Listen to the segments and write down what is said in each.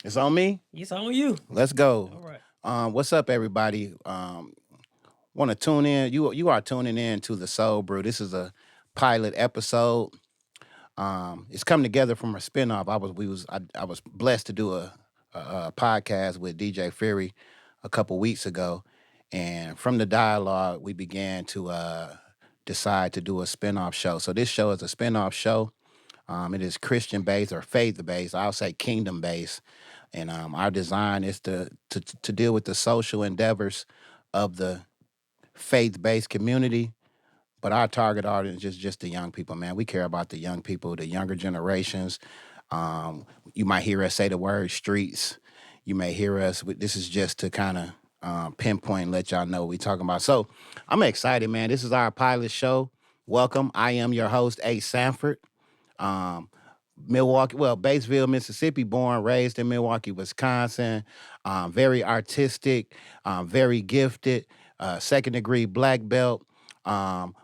It's on me. It's on you. Let's go. All right. What's up, everybody? Want to tune in? You are tuning in to the Soul Brew. This is a pilot episode. It's come together from a spinoff. I was blessed to do a podcast with DJ Fury a couple weeks ago, and from the dialogue, we began to decide to do a spinoff show. So this show is a spinoff show. It is Christian based or faith based. I'll say kingdom based, and our design is to deal with the social endeavors of the faith based community. But our target audience is just the young people, man. We care about the young people, the younger generations. You might hear us say the word streets. You may hear us. This is just to kind of pinpoint and let y'all know what we talking about. So I'm excited, man. This is our pilot show. Welcome. I am your host, A. Sanford. Um, Milwaukee, well, Batesville, Mississippi, born, raised in Milwaukee, Wisconsin. Very artistic, very gifted, second degree black belt.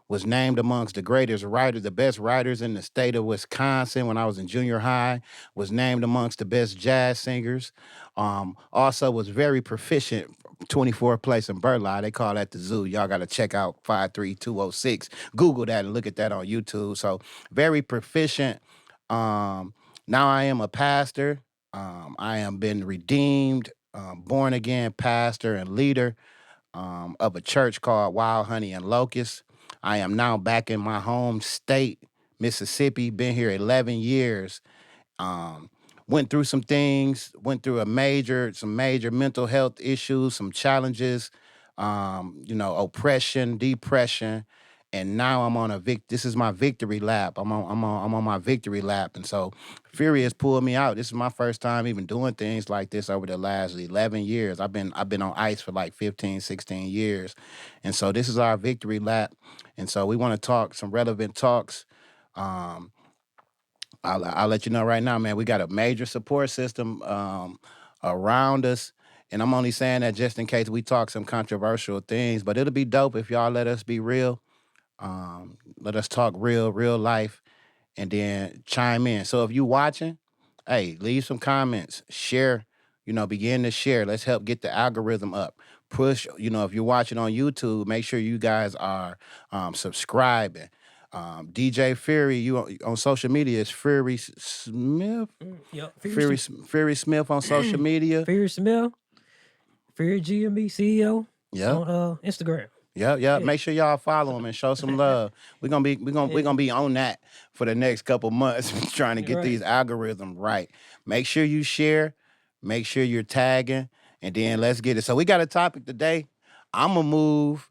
Was named amongst the greatest writers, the best writers in the state of Wisconsin when I was in junior high. Was named amongst the best jazz singers. Also was very proficient. 24th place in Burleigh. They call that the zoo. Y'all got to check out 53206. Google that and look at that on YouTube. So very proficient. Now I am a pastor. I am been redeemed, born again pastor and leader of a church called Wild Honey and Locust. I am now back in my home state, Mississippi. Been here 11 years. Um, Went through some things, went through some major mental health issues, some challenges, oppression, depression, and now I'm on this is my victory lap. I'm on my victory lap, and so Fury has pulled me out. This is my first time even doing things like this over the last 11 years. I've been on ice for like 15, 16 years, and so this is our victory lap, and so we want to talk some relevant talks. Um, I'll let you know right now, man. We got a major support system around us. And I'm only saying that just in case we talk some controversial things, but it'll be dope if y'all let us be real. Let us talk real life and then chime in. So if you watching, hey, leave some comments, share, begin to share. Let's help get the algorithm up. Push, if you're watching on YouTube, make sure you guys are subscribing. DJ Fury, you on social media is Fury Smith. Yep. Fury Smith on social media. Fear Smell. Fear GMB CEO Yep. on Instagram. Yep. Yeah. Make sure y'all follow him and show some love. We're Yeah. gonna be on that for the next couple months, trying to You're get right. these algorithms right. Make sure you share, make sure you're tagging, and then let's get it. So we got a topic today. I'm gonna move.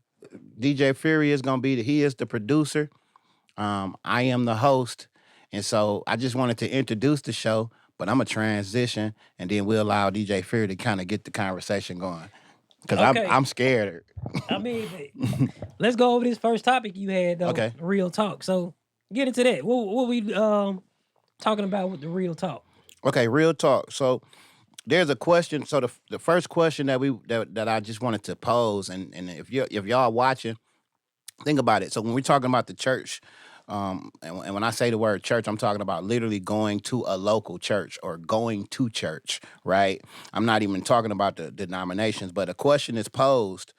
DJ Fury is gonna be he is the producer. I am the host, and so I just wanted to introduce the show, but I'm a transition, and then we'll allow DJ Fury to kind of get the conversation going because Okay. I'm scared. I mean, let's go over this first topic you had though. Okay. Real talk. So get into that. What we talking about with the real talk? Okay, real talk. So there's a question. So the first question that I just wanted to pose, and if y'all watching, think about it. So when we're talking about the church, and when I say the word church, I'm talking about literally going to a local church or going to church, right? I'm not even talking about the denominations, but a question is posed: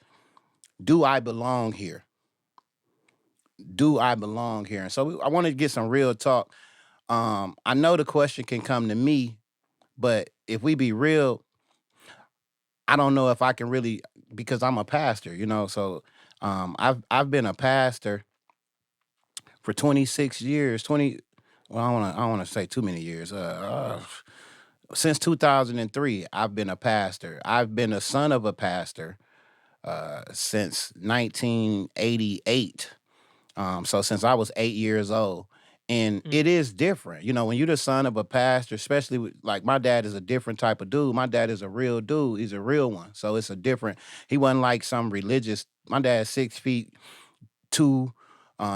do I belong here? Do I belong here? And so I wanted to get some real talk. I know the question can come to me, but if we be real, I don't know if I can really because I'm a pastor, So I've been a pastor for 26 years. 20. Well, I don't want to say too many years. Since 2003, I've been a pastor. I've been a son of a pastor since 1988. So since I was 8 years old. And Mm. it is different. When you're the son of a pastor, especially like my dad is a different type of dude. My dad is a real dude. He's a real one. So it's a different, he wasn't like some religious, my dad's 6'2".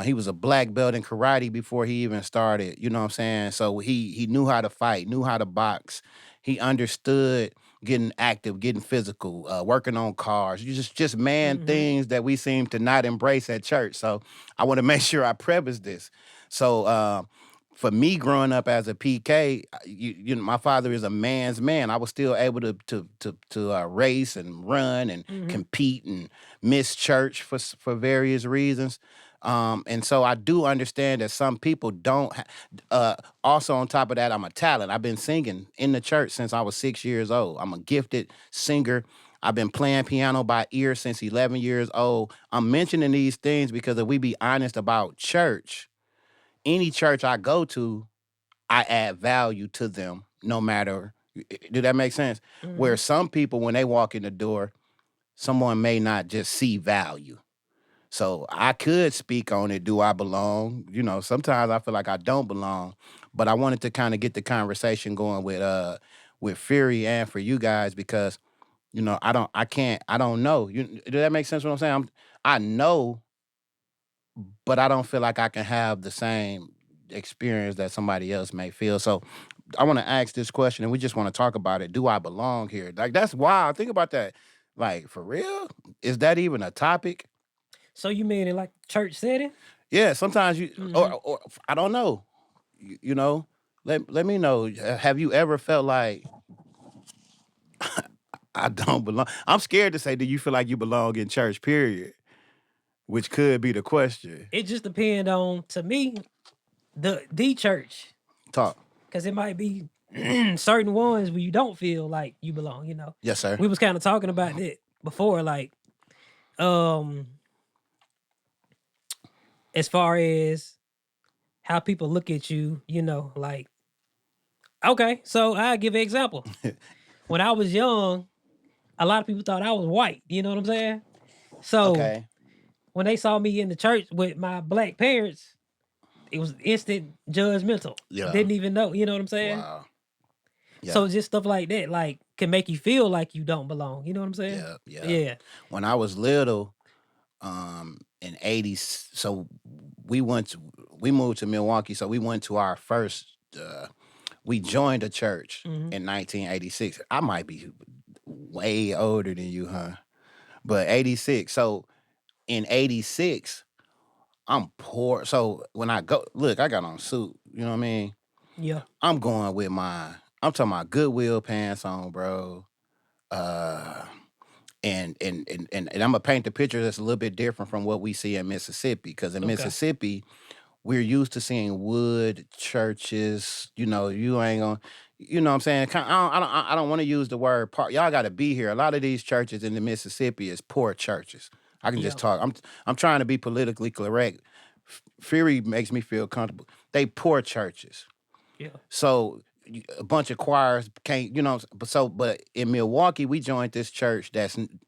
He was a black belt in karate before he even started. You know what I'm saying? So he knew how to fight, knew how to box. He understood getting active, getting physical, working on cars. You just man Mm-hmm. things that we seem to not embrace at church. So I want to make sure I preface this. So for me growing up as a PK, you know, my father is a man's man. I was still able to race and run and Mm-hmm. compete and miss church for various reasons. And so I do understand that some people don't. Also, on top of that, I'm a talent. I've been singing in the church since I was 6 years old. I'm a gifted singer. I've been playing piano by ear since 11 years old. I'm mentioning these things because if we be honest about church, any church I go to, I add value to them no matter. Do that make sense? Mm-hmm. Where some people, when they walk in the door, someone may not just see value. So I could speak on it. Do I belong? You know, sometimes I feel like I don't belong, but I wanted to kind of get the conversation going with Fury and for you guys because you know I don't know. Do that make sense? What I'm saying? I know, but I don't feel like I can have the same experience that somebody else may feel. So I want to ask this question, and we just want to talk about it. Do I belong here? Like that's wild. Think about that. Like for real, is that even a topic? So you mean in like church setting? Yeah. Sometimes you, Mm-hmm. or I don't know. You know, let me know. Have you ever felt like I don't belong? I'm scared to say, do you feel like you belong in church? Period. Which could be the question. It just depends on, to me, the church, Talk. because it might be certain ones where you don't feel like you belong. Yes, sir. We was kind of talking about that before, like um, as far as how people look at you. Like, okay, so I give an example. When I was young, a lot of people thought I was white. You know what I'm saying? So Okay. when they saw me in the church with my black parents, it was instant judgmental. Yeah. Didn't even know. You know what I'm saying? Wow. Yeah. So just stuff like that, like, can make you feel like you don't belong. You know what I'm saying? Yeah. Yeah. Yeah. When I was little, in '80s, so we went to, we moved to Milwaukee, so we went to our first we joined a church Hmm. in 1986. I might be way older than you, huh? But 86. So in 86, I'm poor. So when I go, look, I got on a suit, you know what I mean? Yeah. I'm going with I'm talking about Goodwill pants on, bro. Uh and I'm gonna paint the picture that's a little bit different from what we see in Mississippi. Because in Okay. Mississippi, we're used to seeing wood churches. You know, you ain't gonna, you know what I'm saying? I don't want to use the word part. Y'all got to be here. A lot of these churches in the Mississippi is poor churches. I can just Yeah. talk. I'm trying to be politically correct. Fury makes me feel comfortable. They poor churches. Yeah. So a bunch of choirs can't, you know. But in Milwaukee, we joined this church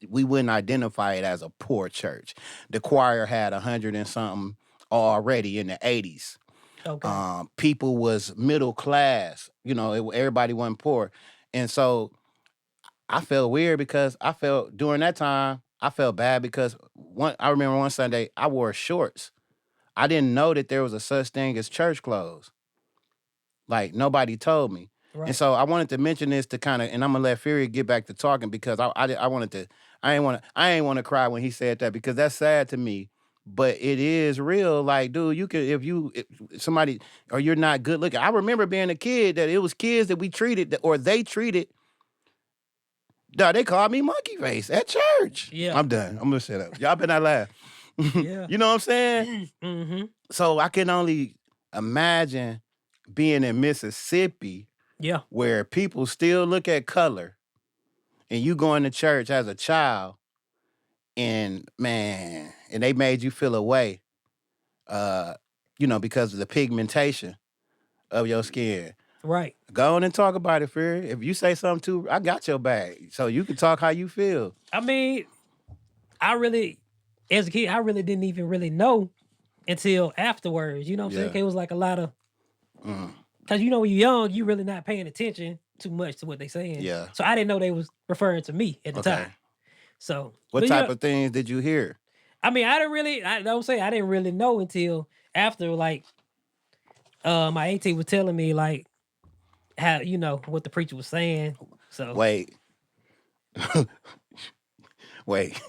we wouldn't identify it as a poor church. The choir had 100 and something already in the '80s. Okay. People was middle class. You know, everybody wasn't poor, and so I felt weird because I felt during that time I felt bad because I remember one Sunday I wore shorts. I didn't know that there was a such thing as church clothes. Like nobody told me. And Right. so I wanted to mention this to kind of, and I'm gonna let Fury get back to talking because I wanted to, I ain't want to cry when he said that because that's sad to me, but it is real. Like, dude, you could if somebody or you're not good looking. I remember being a kid that it was kids that we treated or they treated. No, they called me monkey face at church. Yeah. I'm done. I'm gonna shut up. Y'all better not laugh. Yeah. You know what I'm saying? Mm-hmm. So I can only imagine being in Mississippi Yeah. where people still look at color and you going to church as a child and man, and they made you feel away, uh, you know, because of the pigmentation of your skin. Right. Go on and talk about it, Fury. If you say something too, I got your back. So you can talk how you feel. I mean, I really, as a kid, I really didn't even really know until afterwards. You know what I'm saying? Yeah. 'Cause it was like a lot of, Mm. because when you're young, you really not paying attention too much to what they saying. Yeah. So I didn't know they was referring to me at the time. Okay. So, What but type of things did you hear? I mean, I don't say I didn't really know until after, like, my AT was telling me, like, how, what the preacher was saying. So Wait, wait.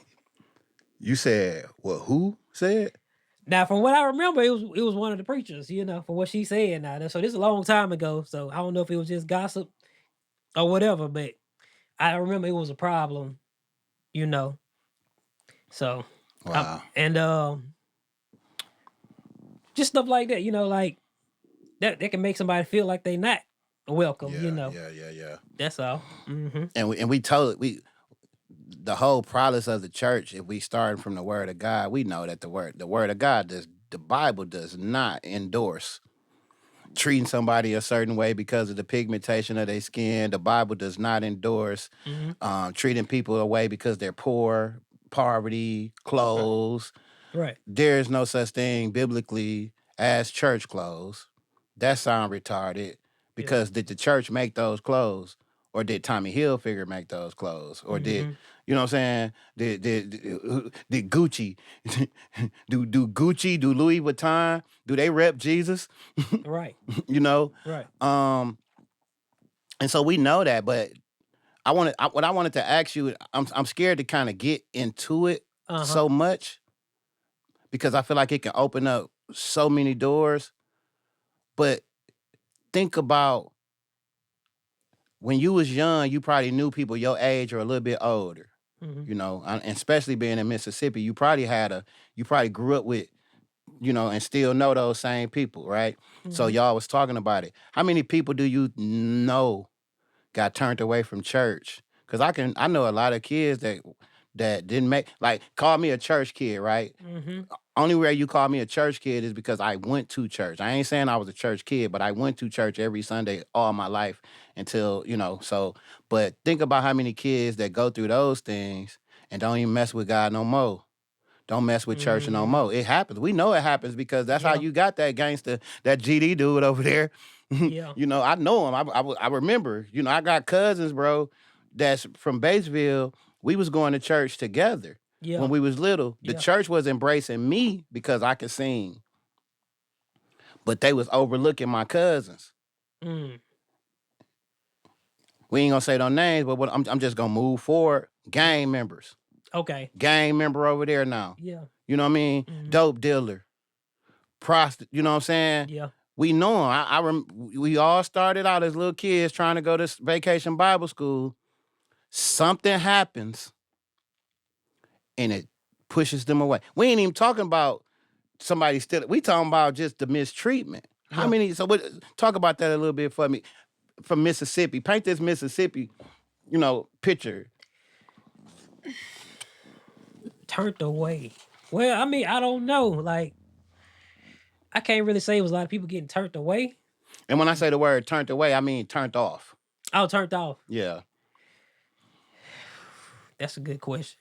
You said what? Who said? Now, from what I remember, it was one of the preachers, from what she said. Now, so this is a long time ago. So I don't know if it was just gossip or whatever, but I remember it was a problem, you know. So, Wow. and just stuff like that, like that can make somebody feel like they not welcome, Yeah. That's all. Mm-hmm. And we told we the whole process of the church. If we start from the word of God, we know that the word of God does the Bible does not endorse treating somebody a certain way because of the pigmentation of their skin. The Bible does not endorse Mm-hmm. treating people away because they're poor, poverty, Right. clothes. Right. There is no such thing biblically as church clothes. That sound retarded Yeah. because did the church make those clothes? Or did Tommy Hilfiger make those clothes? Or did Mm-hmm. you know what I'm saying? Did Gucci do Gucci, do Louis Vuitton, do they rep Jesus? Right. you know? Right. Um and so we know that, but what I wanted to ask you, I'm scared to kind of get into it Uh-huh. so much because I feel like it can open up so many doors. But think about when you was young, you probably knew people your age or a little bit older. Mm-hmm. And especially being in Mississippi, you probably grew up with, and still know those same people, right? So Mm-hmm. y'all was talking about it. How many people do you know got turned away from church? Because I know a lot of kids that didn't make, like, call me a church kid, right? Mm-hmm. Only way you call me a church kid is because I went to church. I ain't saying I was a church kid, but I went to church every Sunday all my life until, so, but think about how many kids that go through those things and don't even mess with God no more. Don't mess with church no Mm-hmm. more. It happens. We know it happens because that's how Yeah. you got that gangster, that GD dude over there. Yeah. I know him. I remember. I got cousins, bro, that's from Batesville. We was going to church together when Yeah. we was little. The Yeah. church was embracing me because I could sing, but they was overlooking my cousins. Mm. We ain't gonna say no names, but I'm just gonna move forward. Yeah. Gang members, Okay. gang member over there now. Yeah. You know what I mean? Mm-hmm. Dope dealer, you know what I'm saying? Yeah. We know him. We all started out as little kids trying to go to vacation Bible school. Something happens and it pushes them away. We ain't even talking about somebody still. We talking about just the mistreatment. How Yeah. many? So talk about that a little bit for me. From Mississippi, paint this Mississippi, picture. Turned away. Well, I mean, I don't know. Like, I can't really say it was a lot of people getting turned away. And when I say the word turned away, I mean turned off. Oh, turned off. Yeah. That's a good question.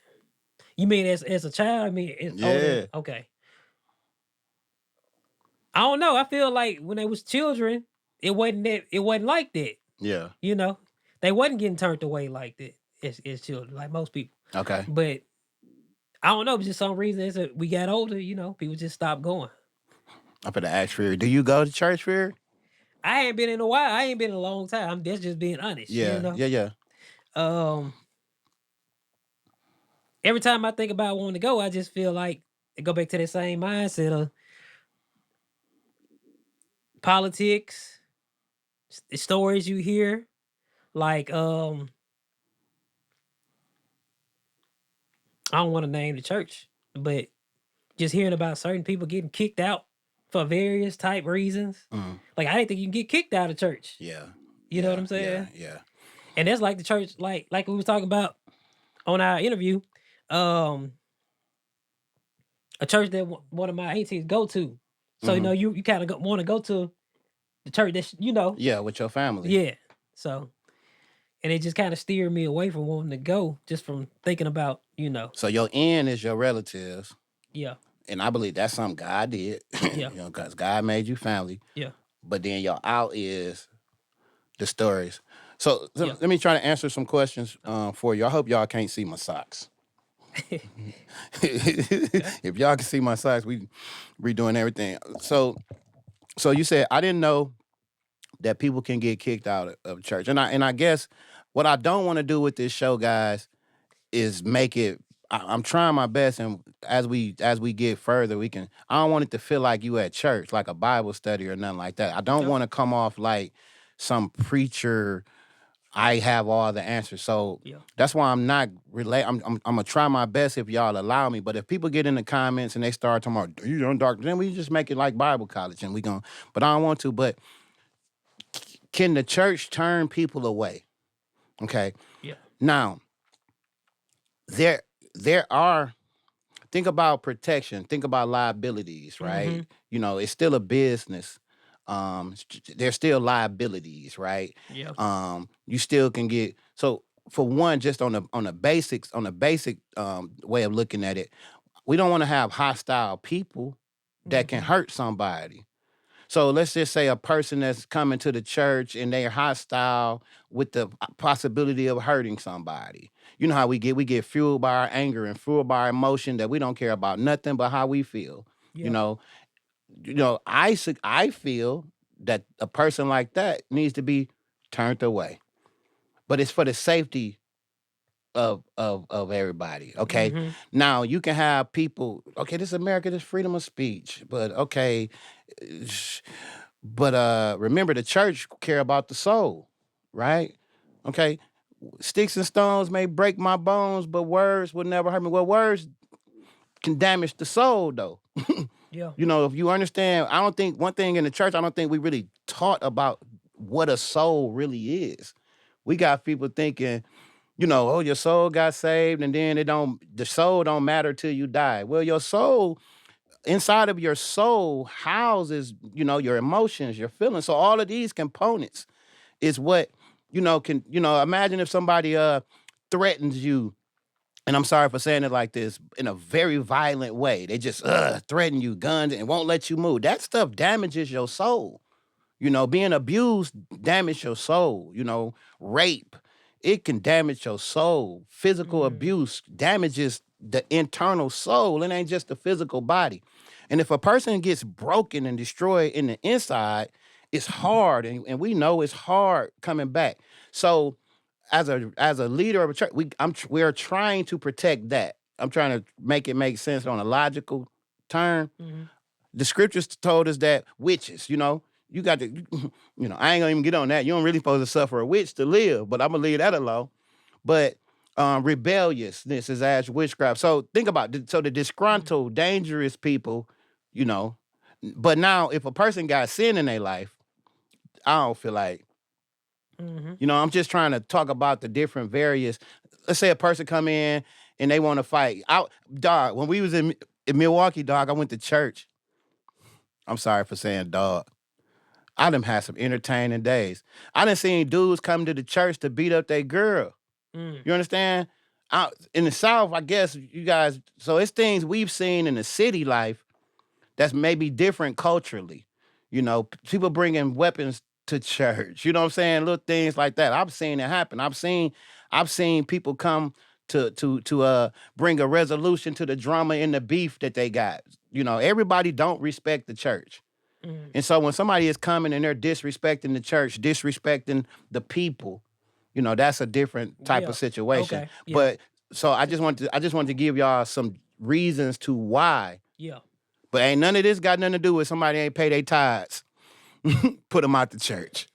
You mean as a child? I mean, it's older. Yeah. Okay. I don't know. I feel like when they was children, it wasn't like that. Yeah. You know, they wasn't getting turned away like that as children, like most people. Okay. But I don't know. Just some reason as we got older, people just stopped going. I'm gonna ask Fear. Do you go to church, Fear? I ain't been in a while. I ain't been in a long time. That's just being honest. Yeah. Yeah. Um, every time I think about wanting to go, I just feel like it go back to that same mindset of politics, the stories you hear, like I don't want to name the church, but just hearing about certain people getting kicked out for various type reasons. Mm. Like I didn't think you can get kicked out of church. Yeah. You know what Yeah. I'm saying? Yeah. And that's like the church, like we was talking about on our interview. Um, a church that one of my aunties go to. So Mm-hmm. you kind of want to go to the church that. Yeah, with your family. Yeah. So and it just kind of steered me away from wanting to go just from thinking about. So your end is your relatives, Yeah. and I believe that's something God did. Yeah. Because God made you family. Yeah. But then your out is the stories. So Yeah. let me try to answer some questions for you. I hope y'all can't see my socks. Okay. If y'all can see my socks, we redoing everything. So you said I didn't know that people can get kicked out of church, and I guess what I don't want to do with this show, guys, is make it. I'm trying my best, and as we get further, we can. I don't want it to feel like you at church, like a Bible study or nothing like that. I don't No. want to come off like some preacher. I have all the answers, so Yeah. that's why I'm not relate. I'm gonna try my best if y'all allow me. But if people get in the comments and they start talking about you don't doctor, then we just make it like Bible college, and we going. But I don't want to. But can the church turn people away? Okay, Yeah. now there there are think about protection, think about liabilities, right? Mhm. It's still a business. There's still liabilities, right? Yeah. You still can get so for one, just on the basic way of looking at it, we don't want to have hostile people that can Mhm. hurt somebody. So let's just say a person that's coming to the church and they're hostile with the possibility of hurting somebody. You know how we get fueled by our anger and fueled by our emotion that we don't care about nothing but how we feel. You Yeah. know, I feel that a person like that needs to be turned away. But it's for the safety of everybody. Okay. Mhm. Now you can have people, okay, this is America, this freedom of speech. But okay, but remember the church care about the soul, right? Okay. Sticks and stones may break my bones, but words will never hurt me. Well, words can damage the soul though. Yeah. If you understand, I don't think one thing in the church, I don't think we really taught about what a soul really is. We got people thinking, oh, your soul got saved, and then the soul don't matter till you die. Well, your soul, inside of your soul houses, your emotions, your feelings. So all of these components is what, can, imagine if somebody threatens you, and I'm sorry for saying it like this, in a very violent way. They just threaten you, guns, and won't let you move. That stuff damages your soul. Being abused damage your soul. Rape, it can damage your soul. Physical Mhm. abuse damages the internal soul. It ain't just the physical body. And if a person gets broken and destroyed in the inside, it's hard. And we know it's hard coming back. So as a leader of a church, we are trying to protect that. I'm trying to make it make sense on a logical term. Mhm. The scriptures told us that witches, you got to, I ain't gonna even get on that. You don't really supposed to suffer a witch to live, but I'm gonna leave that alone. But rebelliousness is as witchcraft. So think about it. So the Mhm. disgruntled, dangerous people, you know. But now, if a person got sin in their life, I don't feel like, Mhm. I'm just trying to talk about the different various. Let's say a person come in and they want to fight. Dog, when we was in Milwaukee, dog, I went to church. I'm sorry for saying dog. I done had some entertaining days. I done seen dudes come to the church to beat up their girl. Mm. You understand? In the South, I guess you guys. So it's things we've seen in the city life that's maybe different culturally. People bringing weapons to church. You know what I'm saying? Little things like that. I've seen it happen. I've seen people come to bring a resolution to the drama and the beef that they got. Everybody don't respect the church. Mm. And so when somebody is coming and they're disrespecting the church, disrespecting the people, that's a different type of Yeah. situation. Okay. Yeah. But so I So, just want to I just want to give y'all some reasons to why. yeah. But ain't none of this got nothing to do with somebody ain't pay their tithes. Put them out the church.